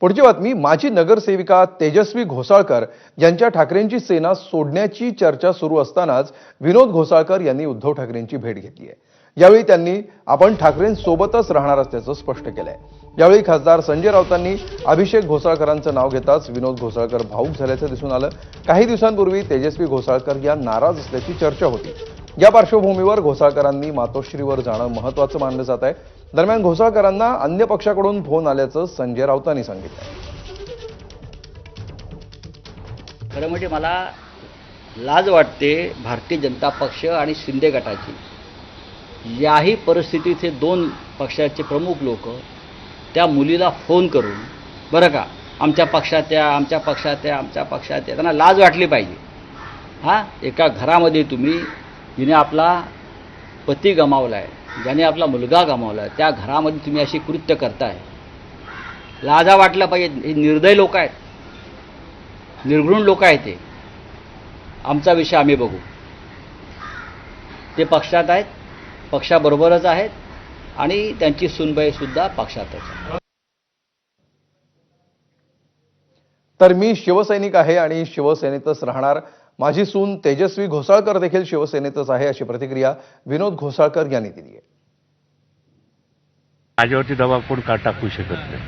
पुढची बातमी, माजी नगरसेविका तेजस्वी घोसाळकर यांच्या ठाकरेंची सेना सोडण्याची चर्चा सुरू असतानाच विनोद घोसाळकर यांनी उद्धव ठाकरेंची भेट घेतली आहे। यावेळी त्यांनी आपण ठाकरेंसोबतच राहणार असल्याचं स्पष्ट केलंय। यावेळी खासदार संजय राऊतांनी अभिषेक घोसाळकरांचं नाव घेताच विनोद घोसाळकर भावूक झाल्याचं दिसून आलं। काही दिवसांपूर्वी तेजस्वी घोसाळकर या नाराज असल्याची चर्चा होती। या पार्श्वभूमीवर घोसाळकरांनी मातोश्रीवर जाणं महत्त्वाचं मानलं जात आहे। दरम्यान घोसाळकरांना अन्य पक्षाकडून फोन आल्याचं संजय राऊतांनी सांगितलं। खरं म्हणजे मला लाज वाटते भारतीय जनता पक्ष आणि शिंदे गटाची। याही परिस्थितीचे दोन पक्षाचे प्रमुख लोक त्या मुलीला फोन करून बरं का आमच्या पक्षात या, आमच्या पक्षात या, आमच्या पक्षात या, त्यांना लाज वाटली पाहिजे। हां, एका घरामध्ये तुम्ही जिने आपला पती गमावला आहे, ज्याने आपला मुलगा गमावला आहे, त्या घरामध्ये तुम्ही अशी कृत्य करताय, लाजा वाटलं पाहिजे। हे निर्दय लोक आहेत, निर्घृण लोक आहेत। ते आमचा विषय आम्ही बघू। ते पक्षात आहेत, पक्षाबरोबरच आहेत आणि त्यांची सुनबाई सुद्धा पक्षातच आहे। तर मी शिवसैनिक आहे आणि शिवसेनेतच राहणार। माझी सून तेजस्वी घोसाळकर देखील शिवसेनेतच आहे, अशी प्रतिक्रिया विनोद घोसाळकर यांनी दिली आहे। माझ्यावरती दबाव कोण टाकू शकत नाही,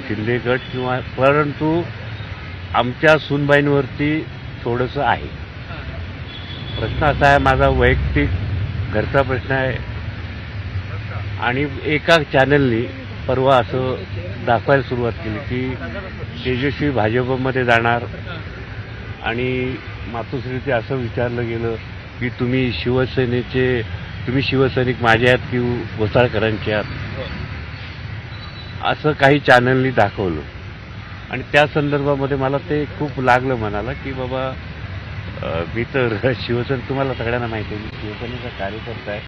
शिंदे गट किंवा, परंतु आमच्या सूनबाईंवरती थोडंसं आहे। प्रश्न असा आहे, माझा वैयक्तिक घरचा प्रश्न आहे आणि एका चॅनलनी परवा असं दाखवायला सुरुवात केली की तेजस्वी भाजपमध्ये जाणार आणि मातोश्रीचे असं विचारलं गेलं की तुम्ही शिवसैनिक माझे आहात की घोसाळकरांचे आहात, असं काही चॅनलनी दाखवलं आणि त्या संदर्भामध्ये मला ते खूप लागलं मनाला की बाबा मी तर शिवसेना, तुम्हाला सगळ्यांना माहिती आहे मी शिवसेनेचा कार्यकर्ता आहे।